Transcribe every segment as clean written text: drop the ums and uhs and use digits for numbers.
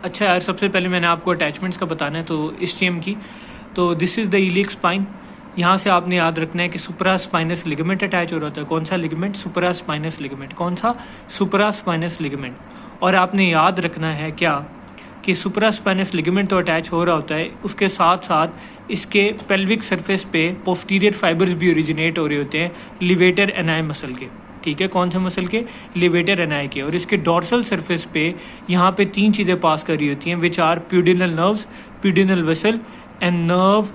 अच्छा यार, सबसे पहले मैंने आपको अटैचमेंट्स का बताना है तो स्टीएम की। तो this is the iliac spine. यहाँ से आपने याद रखना है कि सुपरा स्पाइनस लिगामेंट अटैच हो रहा होता है। कौन सा लिगामेंट? सुपरा spinous ligament. कौन सा? सुपरा स्पाइनस लिगामेंट। और आपने याद रखना है क्या कि सुपरा स्पाइनस लिगामेंट तो अटैच हो रहा होता है, उसके साथ साथ इसके पेल्विक सरफेस पे पोस्टीरियर फाइबर्स भी ओरिजिनेट हो रहे होते हैं लिवेटर एनाई मसल के। ठीक है, कौन से मसल के? लिवेटर एनाई के। और इसके डॉर्सल सरफेस पे यहाँ पे तीन चीज़ें पास कर रही होती हैं, which are pudendal nerves, pudendal vessel and nerve,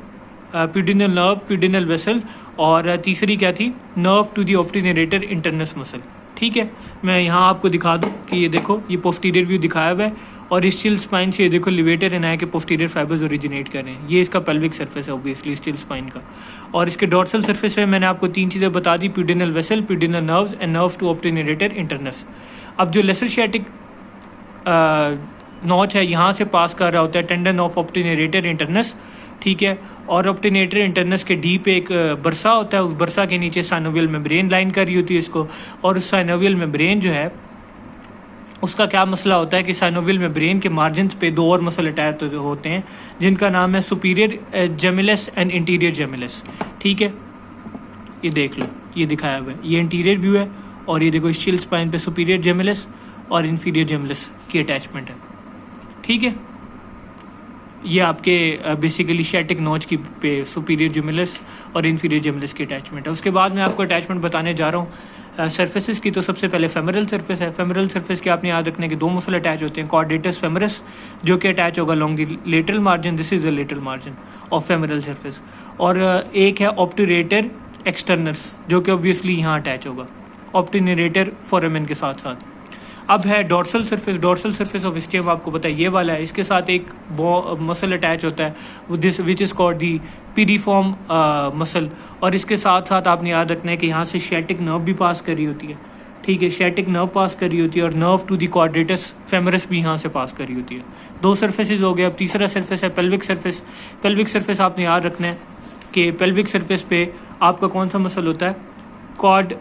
pudendal vessel, और तीसरी क्या थी? Nerve to the obturator internus muscle. ठीक है, मैं यहाँ आपको दिखा दूँ कि ये देखो, ये पोस्टीरियर व्यू दिखाया हुआ है और स्टील स्पाइन से ये देखो लिवेटर एनाई के पोस्टीरियर फाइबर्स ओरिजिनेट कर रहे हैं। ये इसका पेल्विक सरफेस है ऑब्वियसली स्टील स्पाइन का। और इसके डॉर्सल सरफेस पे मैंने आपको तीन चीज़ें बता दी, pudendal vessel, pudendal nerves and nerve to obturator internus. अब जो लेसर शियाटिक नॉच है यहाँ से पास कर रहा होता है टेंडन ऑफ ऑप्टिनेरेटर इंटरनस। ठीक है, और ऑप्टिनेटर इंटरनस के डी पे एक बरसा होता है, उस बरसा के नीचे साइनोवियल मेम्ब्रेन लाइन कर रही होती है इसको। और उस साइनोवियल मेम्ब्रेन जो है उसका क्या मसला होता है कि साइनोवियल मेम्ब्रेन के मार्जिन पे दो और मसल अटैच होते हैं जिनका नाम है सुपीरियर जेमिलस एंड इंटीरियर जेमिलस। ठीक है, ये देख लो, ये दिखाया हुआ है, ये इंटीरियर व्यू है और ये देखो स्टील स्पाइन पे सुपीरियर जेमिलस और इंफीरियर जेमिलस की अटैचमेंट है। ठीक है, ये आपके बेसिकली शैटिक नोच की पे सुपीरियर जेमिलस और इंफीरियर जेमिलस की अटैचमेंट है। उसके बाद मैं आपको अटैचमेंट बताने जा रहा हूँ सरफेसेस की। तो सबसे पहले फेमरल सरफेस है। फेमरल सरफेस के आपने याद रखने के दो मसल अटैच होते हैं, कॉर्डेटस फेमरस जो कि अटैच होगा long the lateral margin, this is the lateral margin of femoral surface. और एक है ऑप्टिनेरेटर एक्सटर्नस जो कि ऑब्वियसली यहाँ अटैच होगा ऑप्टिनेरेटर फोरामेन के साथ साथ। अब है dorsal surface. Dorsal surface of स्टीएम आपको पता है ये वाला है, इसके साथ एक मसल अटैच होता है this which is called the piriform muscle. और इसके साथ साथ आपने याद रखना है कि यहाँ से शैटिक नर्व भी पास कर रही होती है। ठीक है, शैटिक नर्व पास कर रही होती है और नर्व टू दी कॉर्डेटस फेमरस भी यहाँ से पास कर रही होती है। दो सरफेसेस हो गए। अब तीसरा सरफेस है पेल्विक सरफेस। पेल्विक सरफेस आपने याद रखना है कि पेल्विक सरफेस पे आपका कौन सा मसल होता है? कॉर्ड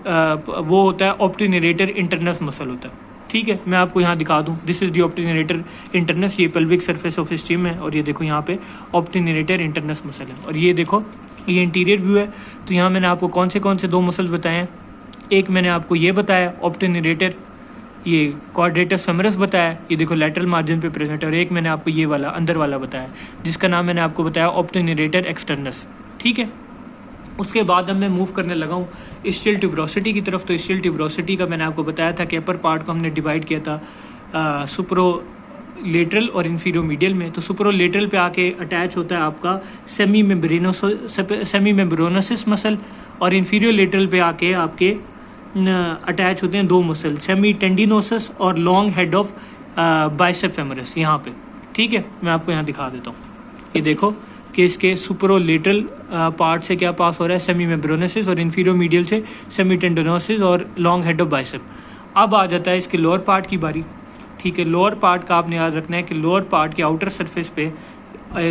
वो होता है ऑप्टिनेरेटर इंटरनस मसल होता है। ठीक है, मैं आपको यहाँ दिखा दूँ, this is the obturator internus, ये पेल्विक सरफेस ऑफ स्टीम है और ये देखो यहाँ पे ऑप्टिनेरेटर इंटरनस मसल है। और ये देखो ये इंटीरियर व्यू है। तो यहाँ मैंने आपको कौन से दो मसल्स बताए हैं। एक मैंने आपको ये बताया ऑप्टिनेरेटर, ये कॉर्डेटस फेमरस बताया, ये देखो लेटरल मार्जिन पे प्रेजेंट है। और एक मैंने आपको ये वाला अंदर वाला बताया जिसका नाम मैंने आपको बताया ऑप्टिनेरेटर एक्सटर्नस। ठीक है, उसके बाद अब मैं मूव करने लगा हूँ स्टील ट्यूबरोसिटी की तरफ। तो स्टील ट्यूबरोसिटी का मैंने आपको बताया था कि अपर पार्ट को हमने डिवाइड किया था सुपरो लेटरल और इन्फीरियो मीडियल में। तो सुपरो लेटरल पे आके अटैच होता है आपका सेमी मेम्ब्रेनोसिस मसल और इन्फीरियो लेटरल पे आके आपके अटैच होते हैं दो मसल, सेमी टेंडिनोसिस और long head of bicep femoris यहाँ पे। ठीक है, मैं आपको यहाँ दिखा देता हूँ, ये देखो कि इसके सुपरोलेटरल पार्ट से क्या पास हो रहा है? सेमी मेम्ब्रेनोसिस और इन्फीरियो मीडियल से सेमी टेंडोनोसिस और लॉन्ग हेड ऑफ बाइसेप। अब आ जाता है इसके लोअर पार्ट की बारी। ठीक है, लोअर पार्ट का आपने याद रखना है कि लोअर पार्ट के आउटर सरफेस पे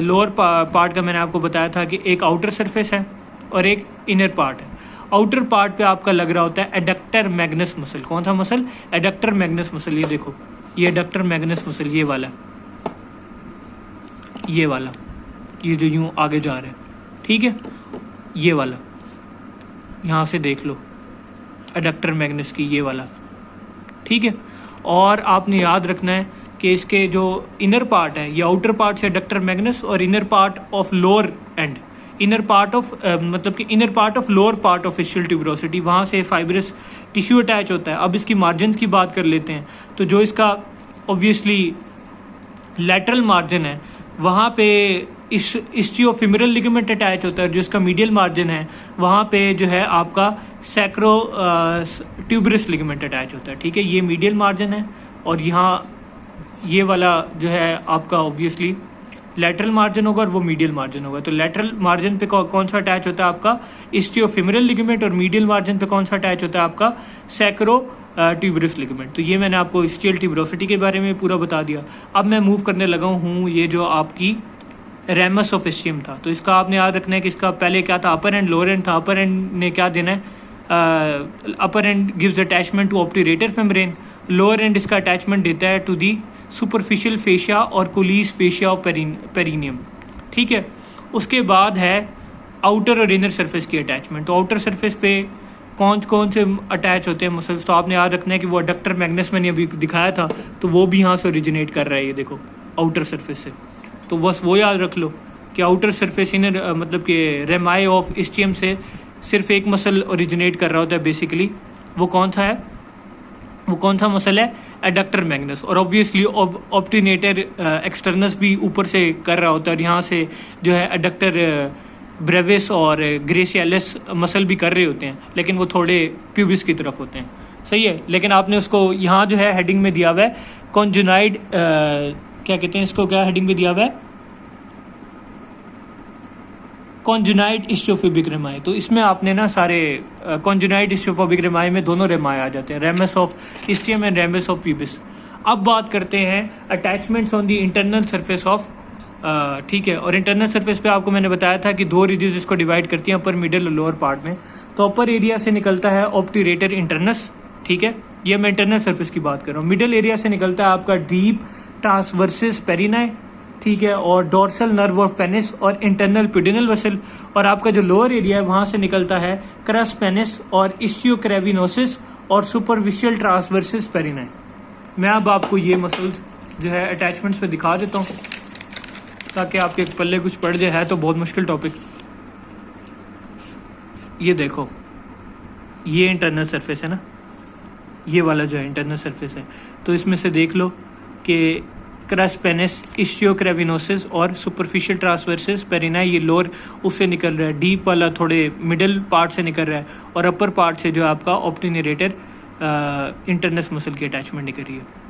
लोअर पार्ट का मैंने आपको बताया था कि एक आउटर सरफेस है और एक इनर पार्ट है। आउटर पार्ट पे आपका लग रहा होता है एडक्टर मैग्नस मसल। कौन सा मसल? Adductor Magnus muscle. ये देखो, ये एडक्टर मैग्नस मसल ये वाला, ये जो यूं आगे जा रहा है। ठीक है, ये वाला यहाँ से देख लो एडक्टर मैग्नस की, ये वाला। ठीक है, और आपने याद रखना है कि इसके जो इनर पार्ट है, ये आउटर पार्ट से एडक्टर मैग्नस और inner part of lower and, inner part of मतलब कि inner part of lower part of steel tuberosity, वहाँ से फाइब्रस टिश्यू अटैच होता है। अब इसकी मार्जिन की बात कर लेते हैं। तो जो इसका ऑब्वियसली लैटरल मार्जिन है वहाँ पे इस्टियोफिमरल लिगामेंट अटैच होता है। जो इसका मीडियल मार्जिन है वहाँ पे जो है आपका सैक्रो ट्यूबरस लिगामेंट अटैच होता है। ठीक है, ये मीडियल मार्जिन है और यहाँ ये वाला जो है आपका ऑब्वियसली लैटरल मार्जिन होगा और वो मीडियल मार्जिन होगा। तो लैटरल मार्जिन पे कौन सा अटैच होता है? आपका इस्टियोफिमरल लिगामेंट। और मीडियल मार्जिन पे कौन सा अटैच होता है? आपका सैक्रो ट्यूबरस लिगामेंट। तो ये मैंने आपको स्टील ट्यूबरोसिटी के बारे में पूरा बता दिया। अब मैं मूव करने लगा हूँ ये जो आपकी रेमस ऑफ स्टीम था। तो इसका आपने याद रखना है कि इसका पहले क्या था? अपर एंड लोअर एंड था। अपर एंड ने क्या देना है? Upper end gives attachment to obturator membrane lower end इसका अटैचमेंट देता है टू दी सुपरफिशियल फेशिया और कुलीस फेशिया ऑफ पेरिनियम, ठीक है। उसके बाद है आउटर और इनर सरफेस की अटैचमेंट। तो आउटर सरफेस पे कौन कौन से अटैच होते हैं मसल्स, तो आपने याद रखना है कि वो अडक्टर मैग्नस मैंने अभी दिखाया था, तो वो भी यहाँ से ओरिजिनेट कर रहा है, ये देखो आउटर सरफेस से। तो बस वो याद रख लो कि आउटर सरफेस इनर मतलब कि रेमाई ऑफ इस्टियम से सिर्फ एक मसल ओरिजिनेट कर रहा होता है बेसिकली। वो कौन सा है, वो कौन सा मसल है, एडक्टर मैग्नस। और ऑब्वियसली ऑप्टिनेटर एक्सटर्नस भी ऊपर से कर रहा होता है, और यहाँ से जो है एडक्टर ब्रेविस और ग्रेसियलिस मसल भी कर रहे होते हैं, लेकिन वो थोड़े प्यूबिस की तरफ होते हैं, सही है। लेकिन आपने उसको यहाँ जो है हेडिंग में दिया हुआ है कॉन्जुनाइड, क्या कहते हैं इसको, क्या हेडिंग में दिया हुआ है, कॉन्जुनाइड इस्टियोफोबिक रेमाई। तो इसमें आपने ना सारे कॉन्जुनाइड इस्टियोफोबिक रेमाई में दोनों रेमाई आ जाते हैं, ramus of ischium and ramus of pubis. अब बात करते हैं attachments on the internal surface of, ठीक है। और इंटरनल सरफेस पे आपको मैंने बताया था कि दो रीजन्स इसको डिवाइड करती हैं, अपर मिडिल और लोअर पार्ट में। तो अपर एरिया से निकलता है ऑब्ट्यूरेटर इंटरनस, ठीक है, ये मैं इंटरनल सरफेस की बात कर रहा हूँ। मिडिल एरिया से निकलता है आपका डीप ट्रांसवर्सिस पेरिनाई, ठीक है, और डोर्सल नर्व ऑफ पेनिस और इंटरनल पिडिनल वसल। और आपका जो लोअर एरिया है वहाँ से निकलता है क्रस पेनिस और इस्टियोक्रेविनोसिस और सुपरफिशियल ट्रांसवर्सिस पेरिनाई। मैं अब आपको ये मसल्स जो है अटैचमेंट्स पे दिखा देता हूँ ताकि आपके पल्ले कुछ पड़ जाए, है तो बहुत मुश्किल टॉपिक। ये देखो, ये इंटरनल सरफेस है ना, ये वाला जो है इंटरनल सरफेस है। तो इसमें से देख लो कि क्रस पेनिस, इस्टियोक्रेविनोसिस और सुपरफिशियल ट्रांसवर्सिस पेरिनाई, ये लोअर उससे निकल रहा है, डीप वाला थोड़े मिडिल पार्ट से निकल रहा है, और अपर पार्ट से जो है आपका ऑप्टिनेटर इंटरनस मसल की अटैचमेंट निकल रही है।